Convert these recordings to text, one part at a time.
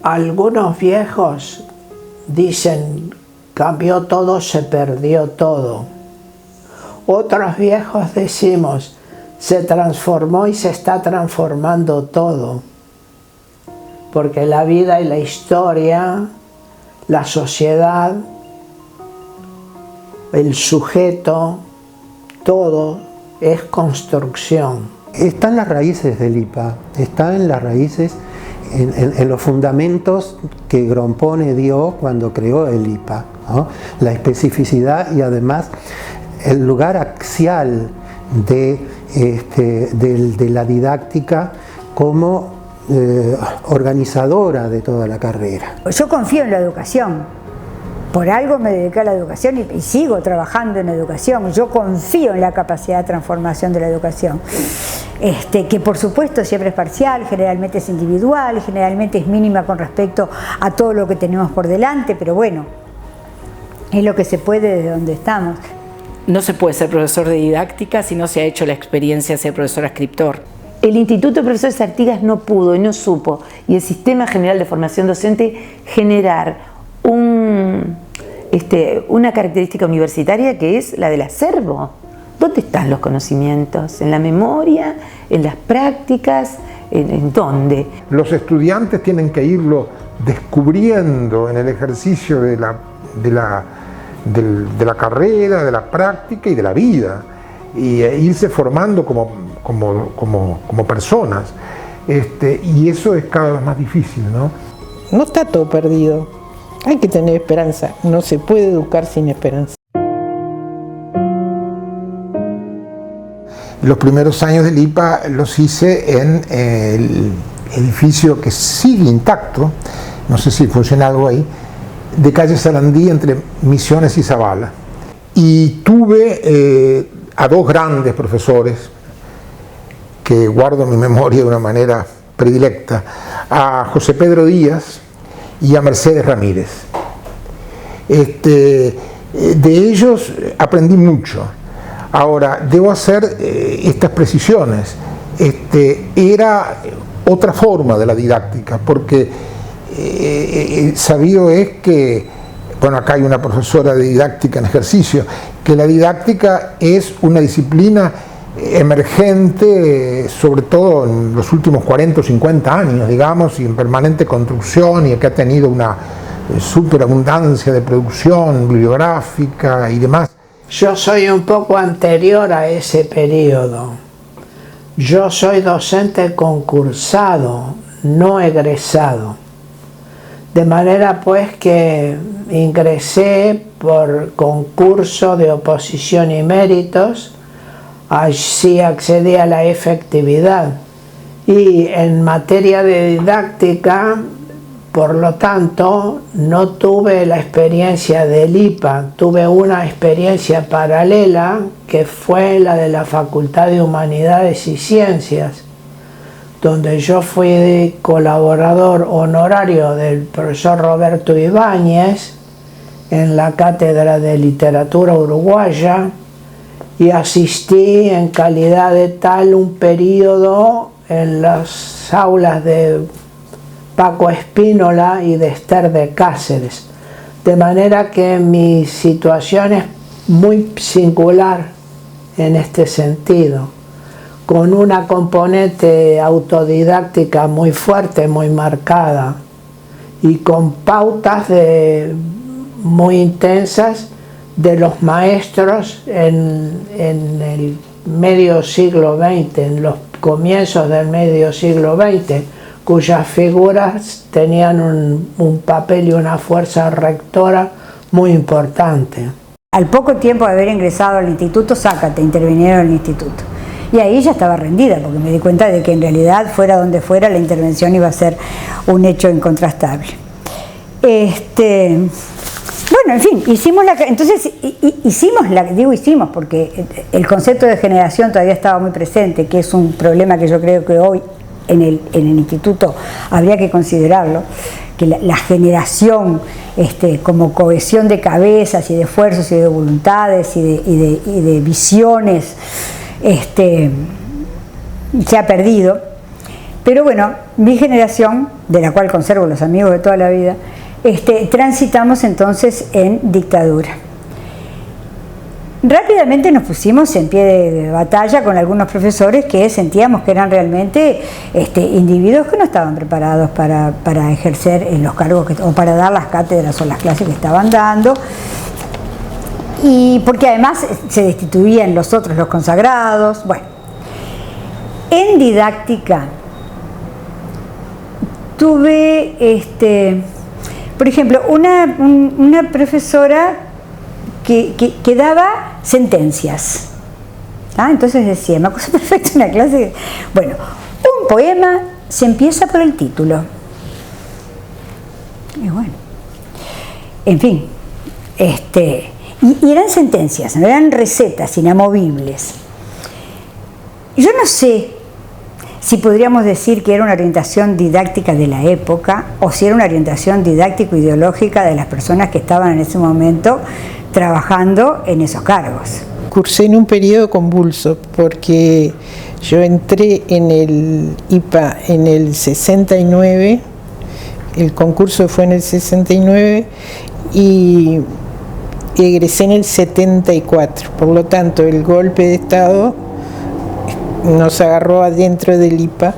Algunos viejos dicen, cambió todo, se perdió todo. Otros viejos decimos, se transformó y se está transformando todo. Porque la vida y la historia, la sociedad, el sujeto, todo es construcción. Está en las raíces del IPA, está en las raíces, en los fundamentos que Grompone dio cuando creó el IPA, ¿no? La especificidad y además el lugar axial de la didáctica como organizadora de toda la carrera. Yo confío en la educación. Por algo me dediqué a la educación y sigo trabajando en educación. Yo confío en la capacidad de transformación de la educación, que por supuesto siempre es parcial, generalmente es individual, generalmente es mínima con respecto a todo lo que tenemos por delante, pero bueno, es lo que se puede desde donde estamos. No se puede ser profesor de didáctica si no se ha hecho la experiencia de ser profesor escriptor. El Instituto de Profesores Artigas no pudo y no supo, y el Sistema General de Formación Docente, generar una característica universitaria que es la del acervo. ¿Dónde están los conocimientos? ¿En la memoria? ¿En las prácticas? ¿En dónde? Los estudiantes tienen que irlo descubriendo en el ejercicio de la carrera, de la práctica y de la vida, y irse formando como personas. Y eso es cada vez más difícil, ¿no? No está todo perdido. Hay que tener esperanza, no se puede educar sin esperanza. Los primeros años del IPA los hice en el edificio que sigue intacto, no sé si funciona algo ahí, de calle Sarandí entre Misiones y Zavala. Y tuve a dos grandes profesores que guardo en mi memoria de una manera predilecta, a José Pedro Díaz y a Mercedes Ramírez. De ellos aprendí mucho. Ahora, debo hacer estas precisiones. Era otra forma de la didáctica, porque sabido es que, bueno, acá hay una profesora de didáctica en ejercicio, que la didáctica es una disciplina emergente, sobre todo en los últimos 40 o 50 años, digamos, y en permanente construcción, y que ha tenido una superabundancia de producción bibliográfica y demás. Yo soy un poco anterior a ese periodo. Yo soy docente concursado, no egresado. De manera pues que ingresé por concurso de oposición y méritos. Así accedí a la efectividad, y en materia de didáctica, por lo tanto, no tuve la experiencia del IPA, tuve una experiencia paralela que fue la de la Facultad de Humanidades y Ciencias, donde yo fui colaborador honorario del profesor Roberto Ibáñez en la Cátedra de Literatura Uruguaya, y asistí en calidad de tal un periodo en las aulas de Paco Espínola y de Esther de Cáceres, de manera que mi situación es muy singular en este sentido, con una componente autodidáctica muy fuerte, muy marcada, y con pautas muy intensas de los maestros en el medio siglo XX, en los comienzos del medio siglo XX, cuyas figuras tenían un papel y una fuerza rectora muy importante. Al poco tiempo de haber ingresado al instituto, Zácate intervinieron en el instituto. Y ahí ya estaba rendida, porque me di cuenta de que en realidad, fuera donde fuera, la intervención iba a ser un hecho incontrastable. Bueno, en fin, hicimos porque el concepto de generación todavía estaba muy presente, que es un problema que yo creo que hoy en el instituto habría que considerarlo, que la generación como cohesión de cabezas y de esfuerzos y de voluntades y de visiones se ha perdido. Pero bueno, mi generación, de la cual conservo los amigos de toda la vida, transitamos entonces en dictadura. Rápidamente nos pusimos en pie de batalla con algunos profesores que sentíamos que eran realmente individuos que no estaban preparados para ejercer en los cargos o para dar las cátedras o las clases que estaban dando, y porque además se destituían los otros, los consagrados. Bueno, en didáctica tuve, por ejemplo, una profesora que daba sentencias. Entonces decía, me acuerdo perfecto una clase, bueno, un poema se empieza por el título. Y bueno, en fin, y eran sentencias, no eran recetas inamovibles. Yo no sé si podríamos decir que era una orientación didáctica de la época o si era una orientación didáctico-ideológica de las personas que estaban en ese momento trabajando en esos cargos. Cursé en un periodo convulso porque yo entré en el IPA en el 69, el concurso fue en el 69 y egresé en el 74, por lo tanto el golpe de Estado nos agarró adentro del IPA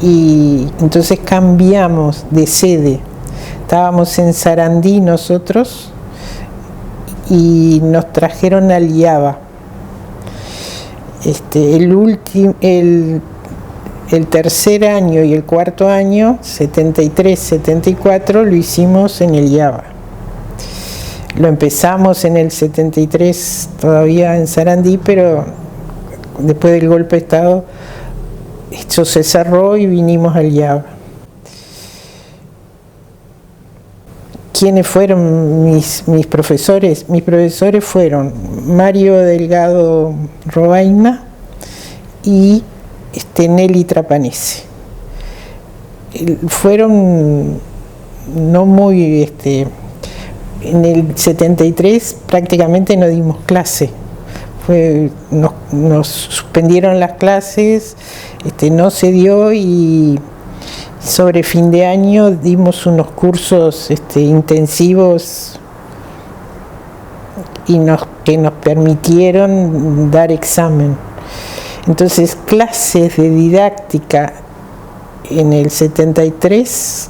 y entonces cambiamos de sede. Estábamos en Sarandí nosotros y nos trajeron al IABA. El tercer año y el cuarto año, 73, 74, lo hicimos en el IABA. Lo empezamos en el 73 todavía en Sarandí, pero después del golpe de Estado esto se cerró y vinimos al IABA. ¿Quiénes fueron mis profesores? Mis profesores fueron Mario Delgado Robaina y Nelly Trapanese. Fueron no muy... en el 73 prácticamente no dimos clase. Nos suspendieron las clases, no se dio y sobre fin de año dimos unos cursos intensivos y que nos permitieron dar examen. Entonces, clases de didáctica en el 73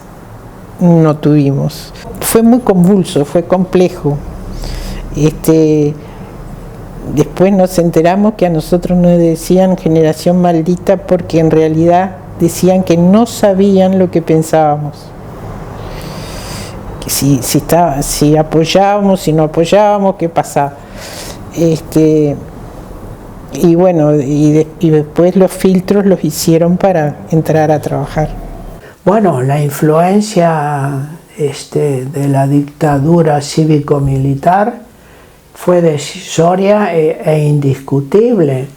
no tuvimos. Fue muy convulso, fue complejo. Después nos enteramos que a nosotros nos decían generación maldita porque en realidad decían que no sabían lo que pensábamos. Si apoyábamos, si no apoyábamos, qué pasaba. Y bueno, y después los filtros los hicieron para entrar a trabajar. Bueno, la influencia de la dictadura cívico-militar fue decisoria e indiscutible.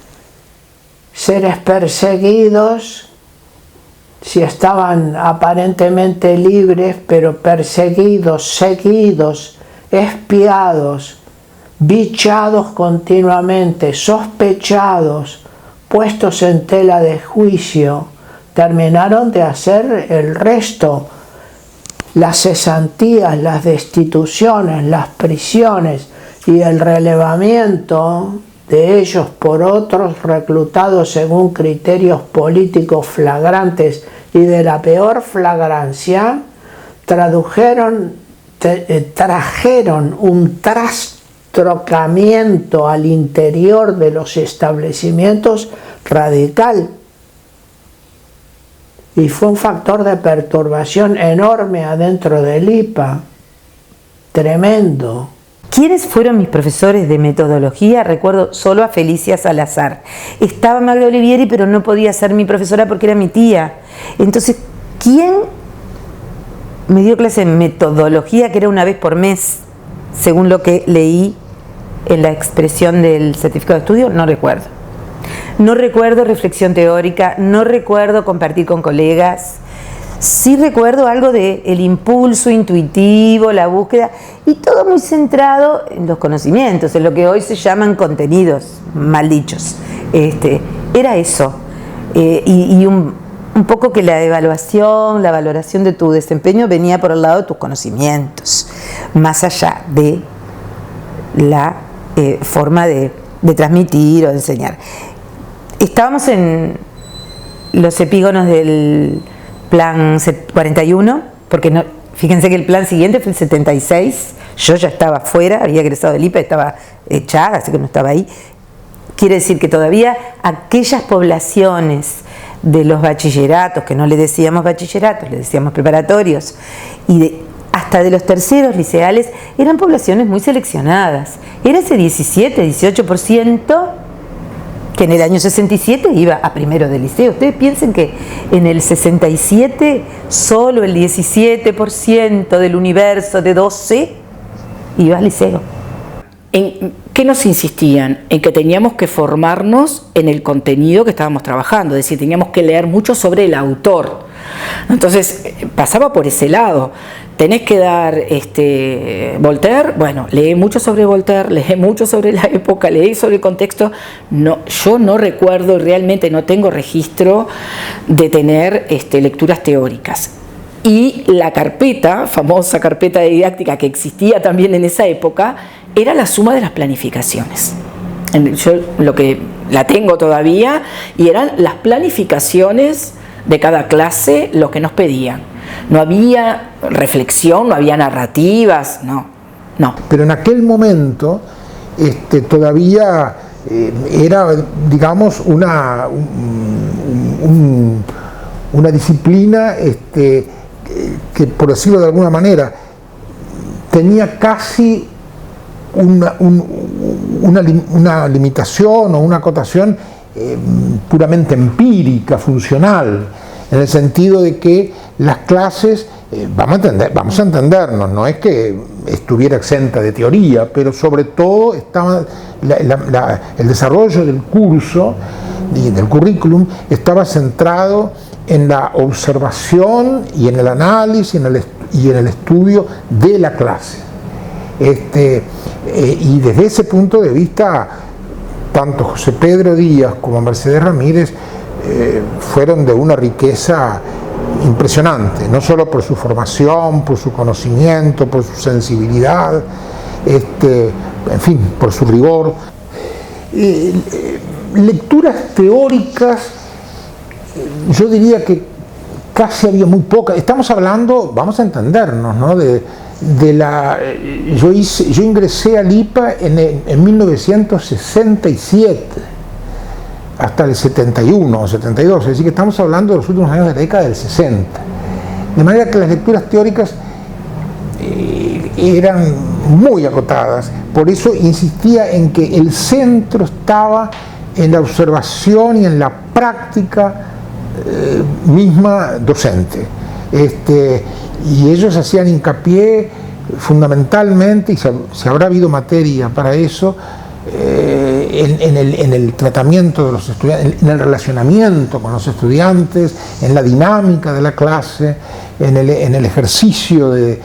Seres perseguidos, si estaban aparentemente libres, pero perseguidos, seguidos, espiados, bichados continuamente, sospechados, puestos en tela de juicio, terminaron de hacer el resto. Las cesantías, las destituciones, las prisiones y el relevamiento de ellos por otros reclutados según criterios políticos flagrantes y de la peor flagrancia, trajeron un trastrocamiento al interior de los establecimientos radical. Y fue un factor de perturbación enorme adentro del IPA, tremendo. ¿Quiénes fueron mis profesores de metodología? Recuerdo solo a Felicia Salazar. Estaba Magda Olivieri, pero no podía ser mi profesora porque era mi tía. Entonces, ¿quién me dio clase de metodología, que era una vez por mes, según lo que leí en la expresión del certificado de estudio? No recuerdo. No recuerdo reflexión teórica, no recuerdo compartir con colegas. Sí recuerdo algo de el impulso intuitivo, la búsqueda, y todo muy centrado en los conocimientos, en lo que hoy se llaman contenidos, mal dichos. Era eso. Y un poco que la evaluación, la valoración de tu desempeño venía por el lado de tus conocimientos, más allá de la forma de transmitir o de enseñar. Estábamos en los epígonos del plan 41, porque no, fíjense que el plan siguiente fue el 76, yo ya estaba fuera, había egresado del IPA, estaba echada, así que no estaba ahí. Quiere decir que todavía aquellas poblaciones de los bachilleratos, que no le decíamos bachilleratos, le decíamos preparatorios, y hasta de los terceros liceales, eran poblaciones muy seleccionadas. Era ese 17-18% que en el año 67 iba a primero de liceo. Ustedes piensen que en el 67 solo el 17% del universo de 12 iba al liceo. ¿En qué nos insistían? En que teníamos que formarnos en el contenido que estábamos trabajando, es decir, teníamos que leer mucho sobre el autor. Entonces, pasaba por ese lado. Tenés que dar Voltaire, bueno, lee mucho sobre Voltaire, lee mucho sobre la época, lee sobre el contexto. No, yo no recuerdo, realmente no tengo registro de tener lecturas teóricas. Y la carpeta, famosa carpeta de didáctica que existía también en esa época, era la suma de las planificaciones. Yo la tengo todavía, y eran las planificaciones de cada clase lo que nos pedían. No había reflexión, no había narrativas, no. Pero en aquel momento todavía era, digamos, una disciplina que, por decirlo de alguna manera, tenía casi una limitación o una acotación puramente empírica, funcional, en el sentido de que las clases, vamos a entendernos, no es que estuviera exenta de teoría, pero sobre todo estaba el desarrollo del curso y del currículum estaba centrado en la observación y en el análisis y en el estudio de la clase. Y desde ese punto de vista, tanto José Pedro Díaz como Mercedes Ramírez fueron de una riqueza impresionante, no solo por su formación, por su conocimiento, por su sensibilidad, en fin, por su rigor. Lecturas teóricas, yo diría que casi había muy pocas. Estamos hablando, vamos a entendernos, ¿no? Yo ingresé al IPA en 1967, hasta el 71 o 72, es decir, que estamos hablando de los últimos años de la década del 60. De manera que las lecturas teóricas eran muy acotadas, por eso insistía en que el centro estaba en la observación y en la práctica misma docente. Y ellos hacían hincapié fundamentalmente, y si habrá habido materia para eso, en el tratamiento de los estudiantes, en el relacionamiento con los estudiantes, en la dinámica de la clase, en el ejercicio de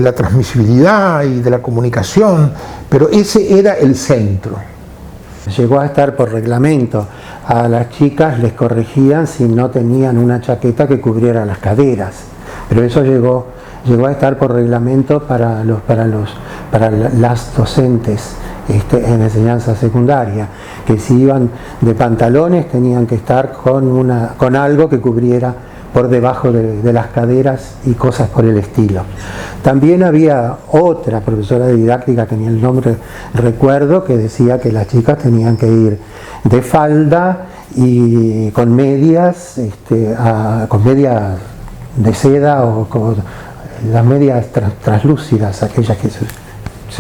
la transmisibilidad y de la comunicación, pero ese era el centro. Llegó a estar por reglamento, a las chicas les corregían si no tenían una chaqueta que cubriera las caderas, pero eso llegó a estar por reglamento para las docentes en enseñanza secundaria, que si iban de pantalones tenían que estar con algo que cubriera por debajo de las caderas y cosas por el estilo. También había otra profesora de didáctica, que ni el nombre recuerdo, que decía que las chicas tenían que ir de falda y con medias, con medias de seda o con las medias translúcidas, aquellas que se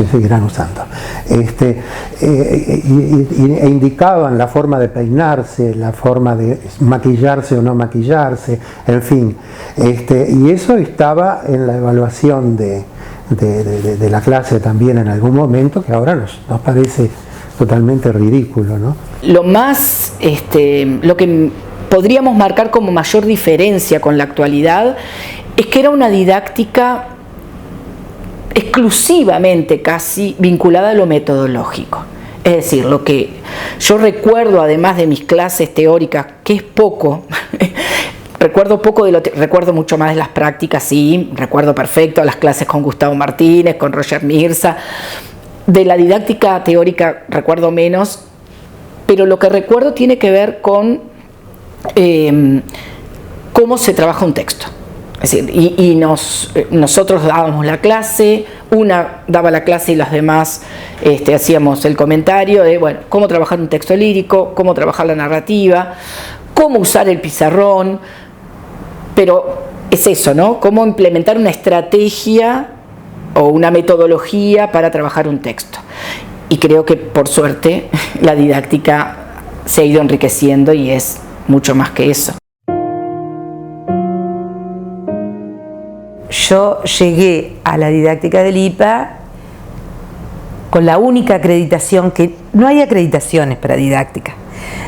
seguirán usando, e indicaban la forma de peinarse, la forma de maquillarse o no maquillarse, en fin, y eso estaba en la evaluación de la clase también en algún momento, que ahora nos parece totalmente ridículo, ¿no? Lo que podríamos marcar como mayor diferencia con la actualidad es que era una didáctica exclusivamente casi vinculada a lo metodológico. Es decir, lo que yo recuerdo, además de mis clases teóricas, que es poco, recuerdo mucho más de las prácticas, sí, recuerdo perfecto las clases con Gustavo Martínez, con Roger Mirza. De la didáctica teórica recuerdo menos, pero lo que recuerdo tiene que ver con cómo se trabaja un texto. Es decir, nosotros dábamos la clase, una daba la clase y las demás hacíamos el comentario de, bueno, cómo trabajar un texto lírico, cómo trabajar la narrativa, cómo usar el pizarrón, pero es eso, ¿no? Cómo implementar una estrategia o una metodología para trabajar un texto. Y creo que, por suerte, la didáctica se ha ido enriqueciendo y es mucho más que eso. Yo llegué a la didáctica del IPA con la única acreditación, que no hay acreditaciones para didáctica.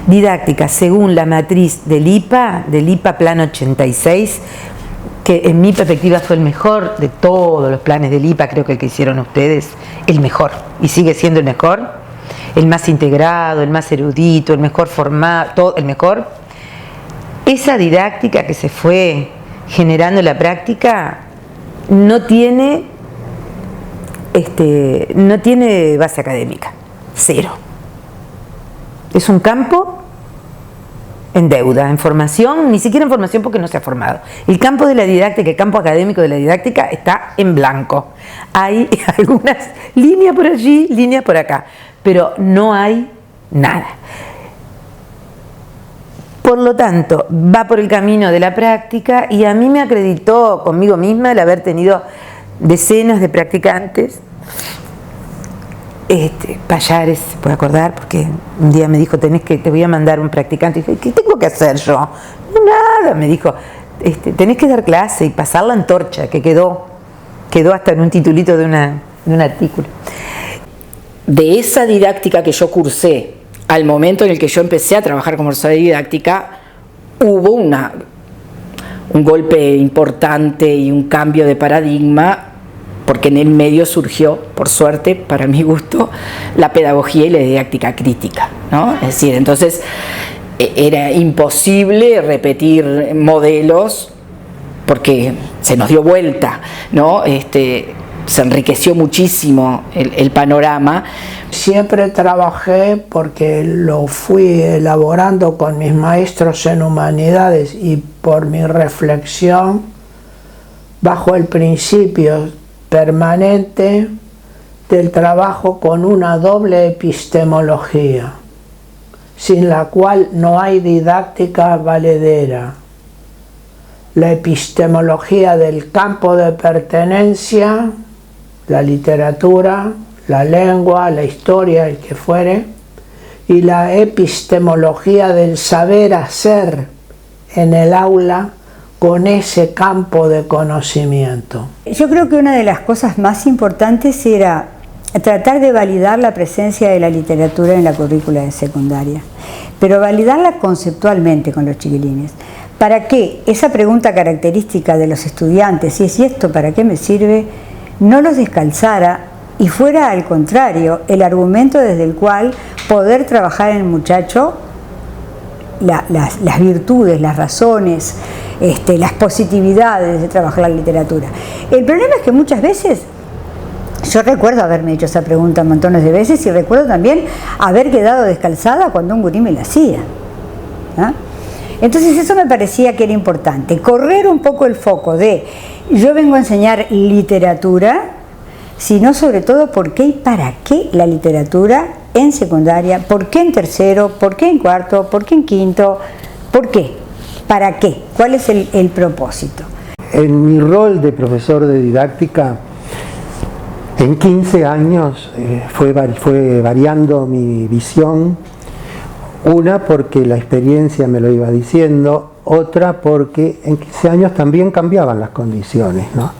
Didáctica según la matriz del IPA Plan 86, que en mi perspectiva fue el mejor de todos los planes del IPA, creo que el que hicieron ustedes, el mejor, y sigue siendo el mejor, el más integrado, el más erudito, el mejor formado, todo el mejor. Esa didáctica que se fue generando en la práctica no tiene base académica, cero. Es un campo en deuda, en formación, ni siquiera en formación porque no se ha formado. El campo de la didáctica, el campo académico de la didáctica está en blanco. Hay algunas líneas por allí, líneas por acá, pero no hay nada. Por lo tanto, va por el camino de la práctica y a mí me acreditó conmigo misma el haber tenido decenas de practicantes. Payares, se puede acordar, porque un día me dijo, te voy a mandar un practicante. Y dije, ¿qué tengo que hacer yo? Nada, me dijo, tenés que dar clase y pasar la antorcha, que quedó hasta en un titulito de un artículo. De esa didáctica que yo cursé, al momento en el que yo empecé a trabajar como profesora de didáctica, hubo un golpe importante y un cambio de paradigma, porque en el medio surgió, por suerte, para mi gusto, la pedagogía y la didáctica crítica, ¿no? Es decir, entonces era imposible repetir modelos porque se nos dio vuelta, ¿no? Se enriqueció muchísimo el panorama. Siempre trabajé, porque lo fui elaborando con mis maestros en humanidades y por mi reflexión, bajo el principio permanente del trabajo con una doble epistemología, sin la cual no hay didáctica valedera. La epistemología del campo de pertenencia, la literatura, la lengua, la historia, el que fuere, y la epistemología del saber hacer en el aula con ese campo de conocimiento. Yo creo que una de las cosas más importantes era tratar de validar la presencia de la literatura en la currícula de secundaria, pero validarla conceptualmente con los chiquilines, para que esa pregunta característica de los estudiantes, si es esto, ¿para qué me sirve?, no los descalzara y fuera al contrario el argumento desde el cual poder trabajar en el muchacho las virtudes, las razones, las positividades de trabajar la literatura. El problema es que muchas veces, yo recuerdo haberme hecho esa pregunta montones de veces y recuerdo también haber quedado descalzada cuando un gurí me la hacía, ¿ah? Entonces eso me parecía que era importante, correr un poco el foco de yo vengo a enseñar literatura, sino sobre todo por qué y para qué la literatura en secundaria, por qué en tercero, por qué en cuarto, por qué en quinto, por qué, para qué, cuál es el propósito. En mi rol de profesor de didáctica, en 15 años fue variando mi visión. Una porque la experiencia me lo iba diciendo, otra porque en 15 años también cambiaban las condiciones, ¿no?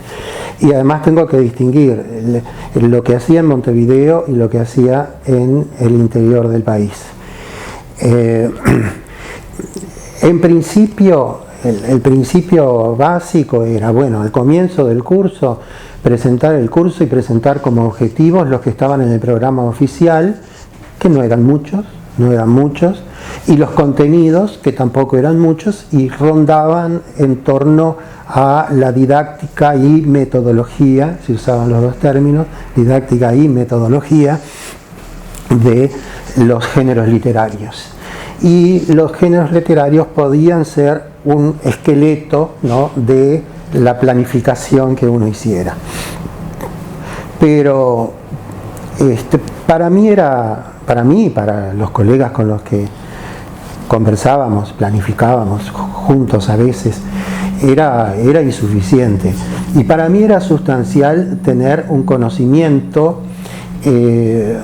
Y además tengo que distinguir lo que hacía en Montevideo y lo que hacía en el interior del país. En principio, el principio básico era, bueno, al comienzo del curso, presentar el curso y presentar como objetivos los que estaban en el programa oficial, que no eran muchos, y los contenidos, que tampoco eran muchos, y rondaban en torno a la didáctica y metodología, se usaban los dos términos, didáctica y metodología, de los géneros literarios. Y los géneros literarios podían ser un esqueleto, ¿no?, de la planificación que uno hiciera. Pero para mí, para los colegas con los que conversábamos, planificábamos juntos a veces, era insuficiente. Y para mí era sustancial tener un conocimiento de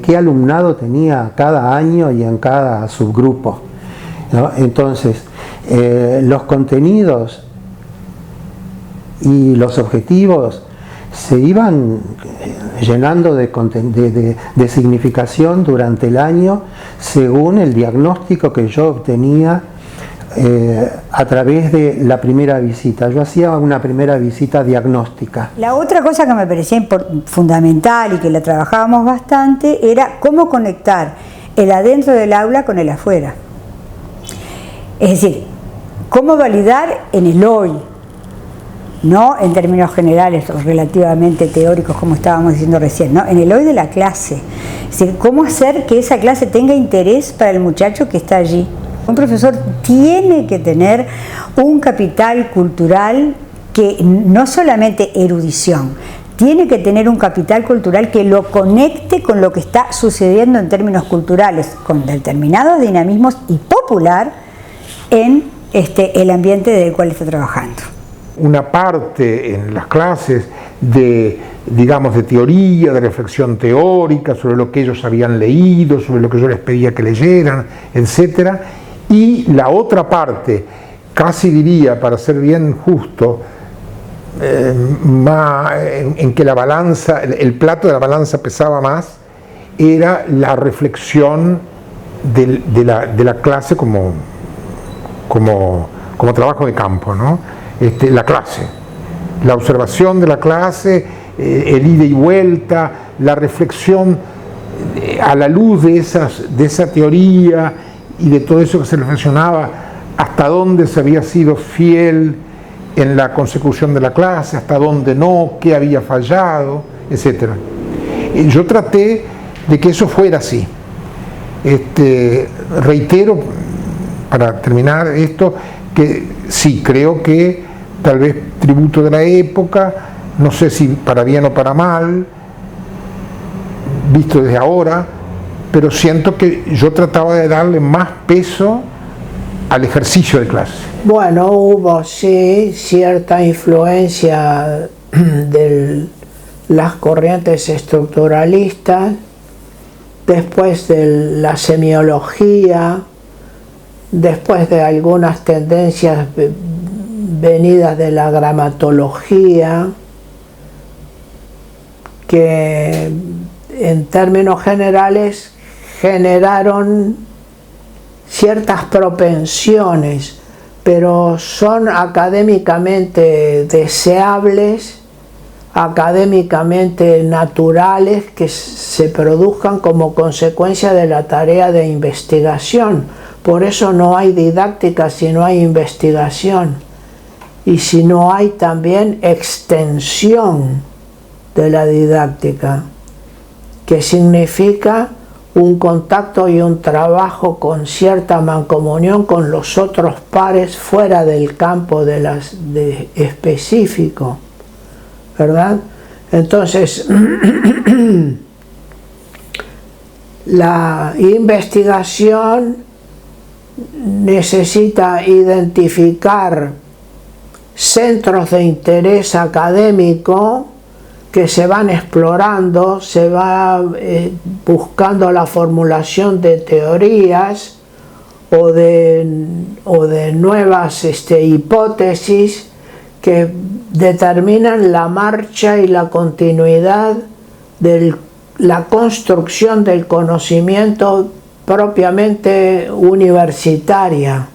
qué alumnado tenía cada año y en cada subgrupo, ¿no? Entonces, los contenidos y los objetivos se iban llenando de significación durante el año según el diagnóstico que yo obtenía a través de la primera visita. Yo hacía una primera visita diagnóstica. La otra cosa que me parecía fundamental y que la trabajábamos bastante era cómo conectar el adentro del aula con el afuera. Es decir, cómo validar en el hoy, no en términos generales o relativamente teóricos como estábamos diciendo recién, ¿no?, en el hoy de la clase. Es decir, cómo hacer que esa clase tenga interés para el muchacho que está allí. Un profesor tiene que tener un capital cultural que no solamente erudición, tiene que tener un capital cultural que lo conecte con lo que está sucediendo en términos culturales, con determinados dinamismos y popular en el ambiente del cual está trabajando. Una parte en las clases de teoría, de reflexión teórica sobre lo que ellos habían leído, sobre lo que yo les pedía que leyeran, etcétera. Y la otra parte, casi diría, para ser bien justo, en que la balanza, el plato de la balanza pesaba más, era la reflexión de la clase como trabajo de campo, ¿no? La clase, la observación de la clase, el ida y vuelta, la reflexión a la luz de esa teoría y de todo eso que se reflexionaba, hasta dónde se había sido fiel en la consecución de la clase, hasta dónde no, qué había fallado, etc. Yo traté de que eso fuera así. Reitero, para terminar esto, que sí, creo que tal vez tributo de la época, no sé si para bien o para mal, visto desde ahora, pero siento que yo trataba de darle más peso al ejercicio de clase. Bueno, hubo sí cierta influencia de las corrientes estructuralistas, después de la semiología, después de algunas tendencias venidas de la gramatología, que en términos generales generaron ciertas propensiones, pero son académicamente deseables, académicamente naturales, que se produzcan como consecuencia de la tarea de investigación. Por eso no hay didáctica si no hay investigación y si no hay también extensión de la didáctica, que significa un contacto y un trabajo con cierta mancomunión con los otros pares fuera del campo de específico, ¿verdad? Entonces, la investigación necesita identificar centros de interés académico que se van explorando, se va buscando la formulación de teorías o de nuevas hipótesis que determinan la marcha y la continuidad de la construcción del conocimiento propiamente universitaria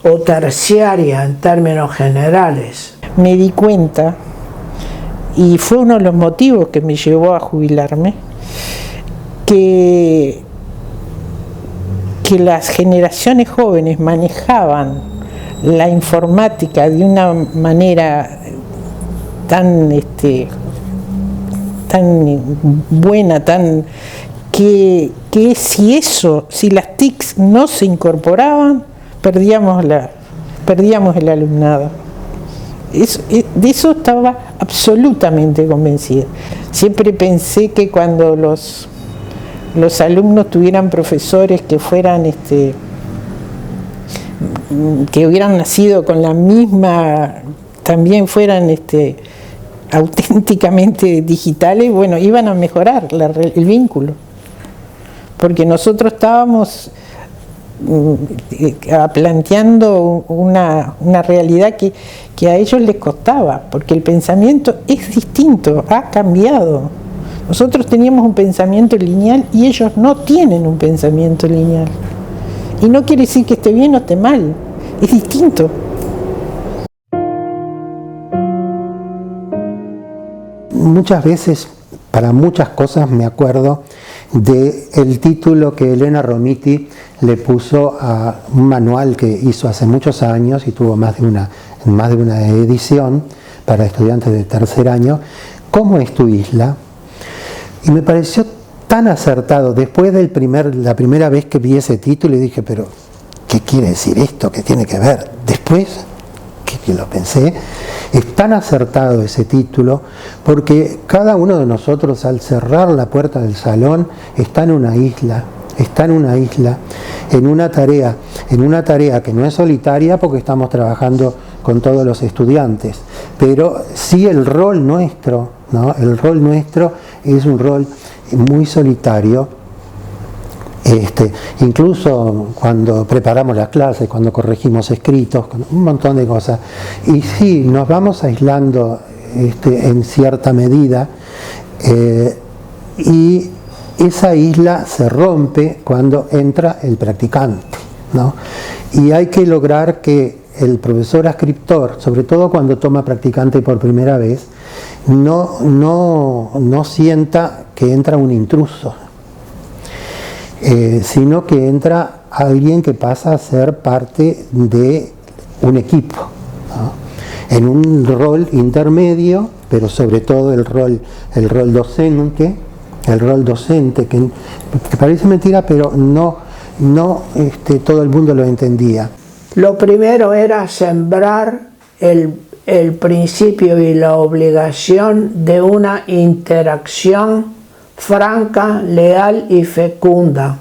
o terciaria en términos generales. Me di cuenta y fue uno de los motivos que me llevó a jubilarme, que las generaciones jóvenes manejaban la informática de una manera tan buena, que si las TICs no se incorporaban, perdíamos el alumnado. De eso estaba absolutamente convencida. Siempre pensé que cuando los alumnos tuvieran profesores que fueran que hubieran nacido con la misma, también fueran auténticamente digitales, bueno, iban a mejorar el vínculo, porque nosotros estábamos planteando una realidad que a ellos les costaba, porque el pensamiento es distinto, ha cambiado. Nosotros teníamos un pensamiento lineal y ellos no tienen un pensamiento lineal. Y no quiere decir que esté bien o esté mal, es distinto. Muchas veces, para muchas cosas, me acuerdo del título que Elena Romiti le puso a un manual que hizo hace muchos años y tuvo más de una edición para estudiantes de tercer año. ¿Cómo es tu isla? Y me pareció tan acertado. Después de la primera vez que vi ese título, y dije, pero ¿qué quiere decir esto? ¿Qué tiene que ver? Después que lo pensé, es tan acertado ese título, porque cada uno de nosotros, al cerrar la puerta del salón, está en una isla, en una tarea que no es solitaria, porque estamos trabajando con todos los estudiantes, pero sí el rol nuestro, ¿no? El rol nuestro es un rol muy solitario. Incluso cuando preparamos las clases, cuando corregimos escritos, un montón de cosas. Y sí, nos vamos aislando en cierta medida, y esa isla se rompe cuando entra el practicante, ¿no? Y hay que lograr que el profesor adscriptor, sobre todo cuando toma practicante por primera vez, no sienta que entra un intruso, sino que entra alguien que pasa a ser parte de un equipo, ¿no? En un rol intermedio, pero sobre todo el rol docente, que parece mentira, pero no todo el mundo lo entendía. Lo primero era sembrar el principio y la obligación de una interacción franca, leal y fecunda,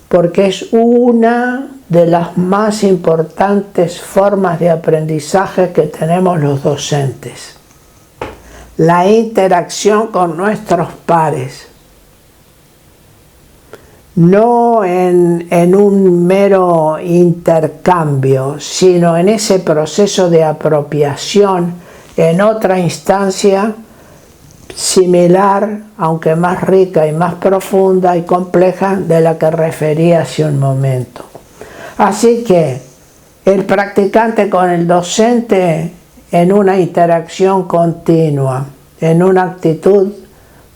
porque es una de las más importantes formas de aprendizaje que tenemos los docentes. La interacción con nuestros pares, no en un mero intercambio, sino en ese proceso de apropiación en otra instancia similar, aunque más rica y más profunda y compleja de la que referí hace un momento. Así que el practicante con el docente en una interacción continua, en una actitud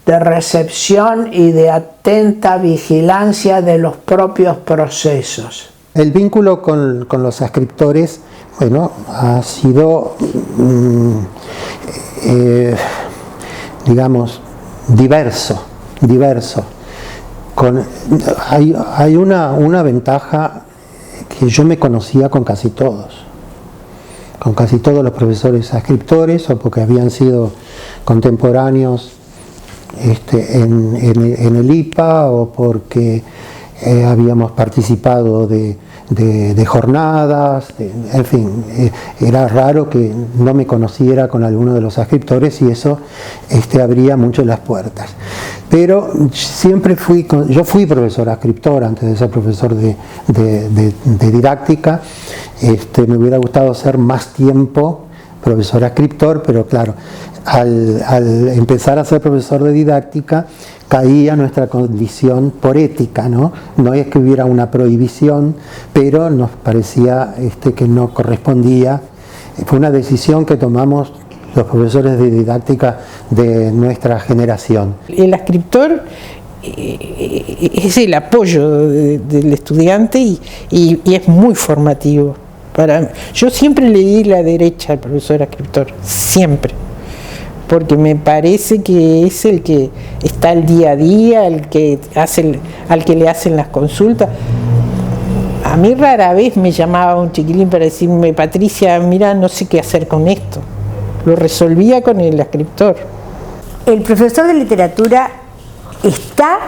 de recepción y de atenta vigilancia de los propios procesos. El vínculo con los adscriptores, bueno, ha sido digamos, diverso. Hay una ventaja, que yo me conocía con casi todos los profesores adscriptores, o porque habían sido contemporáneos en el IPA, o porque habíamos participado de jornadas, en fin, era raro que no me conociera con alguno de los adscriptores, y eso abría mucho las puertas. Pero siempre yo fui profesor adscriptor antes de ser profesor de didáctica. Me hubiera gustado ser más tiempo profesor adscriptor, pero claro, al empezar a ser profesor de didáctica, caía nuestra condición por ética, ¿no? No es que hubiera una prohibición, pero nos parecía que no correspondía. Fue una decisión que tomamos los profesores de didáctica de nuestra generación. El ascriptor es el apoyo del estudiante y es muy formativo. Yo siempre le di la derecha al profesor ascriptor, siempre, porque me parece que es el que está al día a día, al que le hacen las consultas. A mí rara vez me llamaba un chiquilín para decirme: Patricia, mira, no sé qué hacer con esto. Lo resolvía con el ascriptor. El profesor de literatura está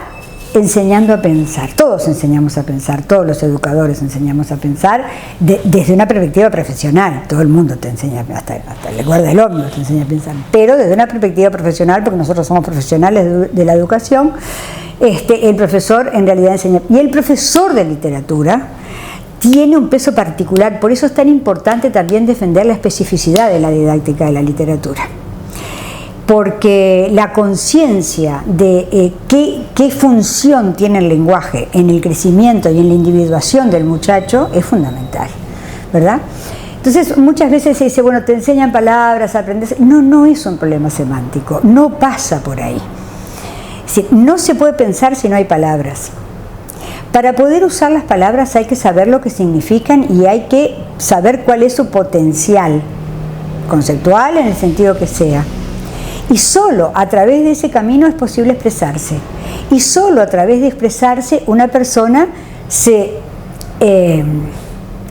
enseñando a pensar. Todos enseñamos a pensar, todos los educadores enseñamos a pensar desde una perspectiva profesional. Todo el mundo te enseña, hasta el guarda del ómnibus te enseña a pensar, pero desde una perspectiva profesional, porque nosotros somos profesionales de la educación. El profesor en realidad enseña. Y el profesor de literatura tiene un peso particular, por eso es tan importante también defender la especificidad de la didáctica de la literatura. Porque la conciencia de qué función tiene el lenguaje en el crecimiento y en la individuación del muchacho es fundamental, ¿verdad? Entonces muchas veces se dice, bueno, te enseñan palabras, aprendes. No es un problema semántico, no pasa por ahí. Es decir, no se puede pensar si no hay palabras. Para poder usar las palabras hay que saber lo que significan y hay que saber cuál es su potencial conceptual en el sentido que sea. Y solo a través de ese camino es posible expresarse. Y solo a través de expresarse una persona se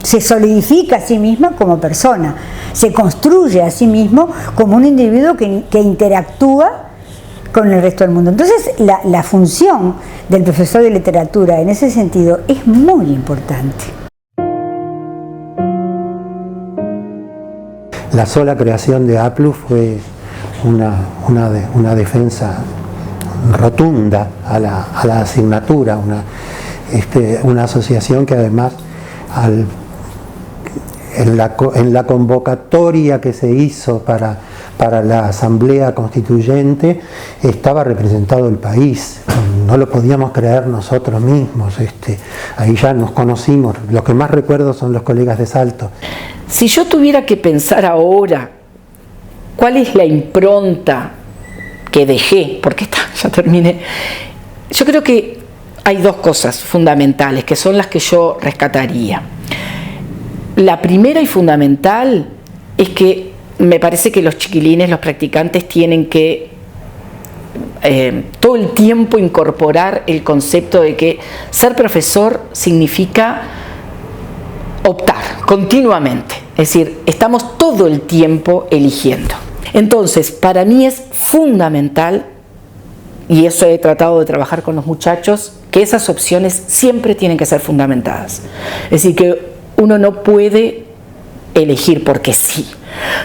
solidifica a sí misma como persona, se construye a sí mismo como un individuo que interactúa con el resto del mundo. Entonces la función del profesor de literatura en ese sentido es muy importante. La sola creación de APLU fue una defensa rotunda a la asignatura, una asociación que además en la convocatoria que se hizo para la Asamblea Constituyente estaba representado el país, no lo podíamos creer nosotros mismos, ahí ya nos conocimos, los que más recuerdo son los colegas de Salto. Si yo tuviera que pensar ahora cuál es la impronta que dejé, porque ya terminé, yo creo que hay dos cosas fundamentales que son las que yo rescataría. La primera y fundamental es que me parece que los chiquilines, los practicantes, tienen que todo el tiempo incorporar el concepto de que ser profesor significa optar continuamente, es decir, estamos todo el tiempo eligiendo. Entonces, para mí es fundamental, y eso he tratado de trabajar con los muchachos, que esas opciones siempre tienen que ser fundamentadas. Es decir, que uno no puede elegir porque sí.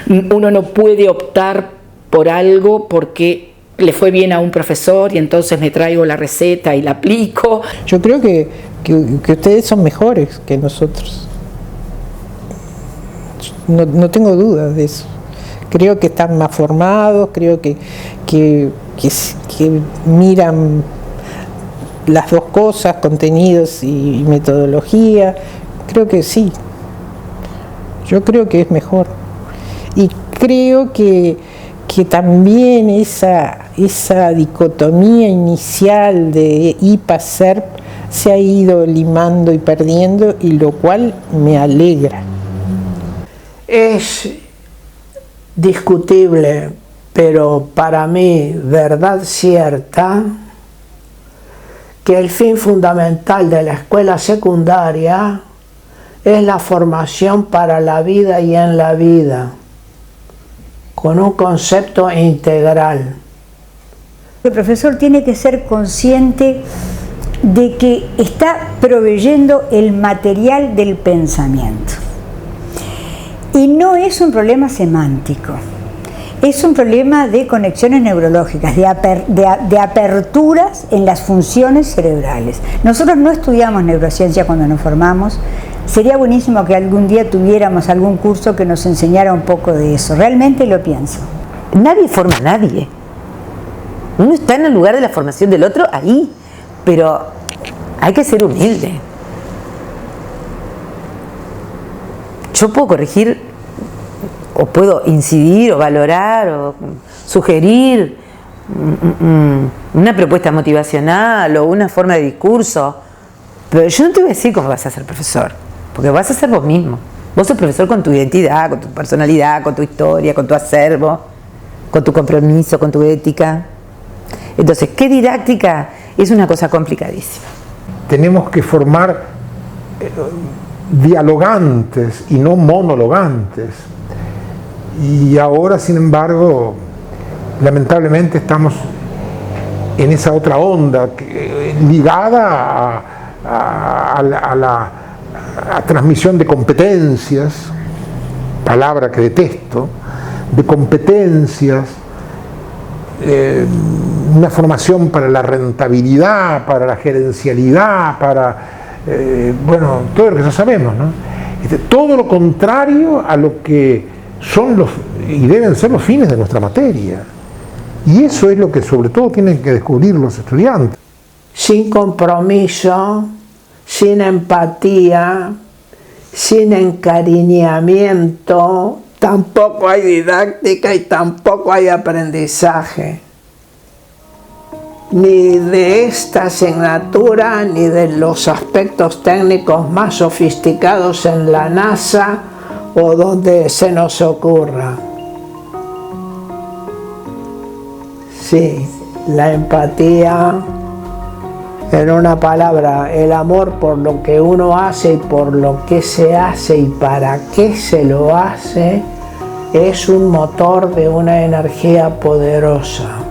Uno no puede optar por algo porque le fue bien a un profesor y entonces me traigo la receta y la aplico. Yo creo que ustedes son mejores que nosotros. No tengo dudas de eso. Creo que están más formados, creo que miran las dos cosas, contenidos y metodología. Creo que sí. Yo creo que es mejor. Y creo que también esa dicotomía inicial de IPA-SERP se ha ido limando y perdiendo, y lo cual me alegra. Es discutible, pero para mí verdad cierta, que el fin fundamental de la escuela secundaria es la formación para la vida y en la vida, con un concepto integral. El profesor tiene que ser consciente de que está proveyendo el material del pensamiento. Y no es un problema semántico, es un problema de conexiones neurológicas, de aperturas en las funciones cerebrales. Nosotros no estudiamos neurociencia cuando nos formamos. Sería buenísimo que algún día tuviéramos algún curso que nos enseñara un poco de eso. Realmente lo pienso. Nadie forma a nadie. Uno está en el lugar de la formación del otro ahí, pero hay que ser humilde. Yo puedo corregir o puedo incidir o valorar o sugerir una propuesta motivacional o una forma de discurso, pero yo no te voy a decir cómo vas a ser profesor, porque vas a ser vos mismo. Vos sos profesor con tu identidad, con tu personalidad, con tu historia, con tu acervo, con tu compromiso, con tu ética. Entonces, ¿qué didáctica? Es una cosa complicadísima. Tenemos que formar dialogantes y no monologantes. Y ahora, sin embargo, lamentablemente estamos en esa otra onda ligada a la transmisión de competencias, palabra que detesto, de competencias, una formación para la rentabilidad, para la gerencialidad, para, bueno, todo lo que ya sabemos, ¿no? Todo lo contrario a lo que son y deben ser los fines de nuestra materia. Y eso es lo que sobre todo tienen que descubrir los estudiantes. Sin compromiso, sin empatía, sin encariñamiento, tampoco hay didáctica y tampoco hay aprendizaje. Ni de esta asignatura, ni de los aspectos técnicos más sofisticados en la NASA o donde se nos ocurra. Sí, la empatía, en una palabra, el amor por lo que uno hace y por lo que se hace y para qué se lo hace, es un motor de una energía poderosa.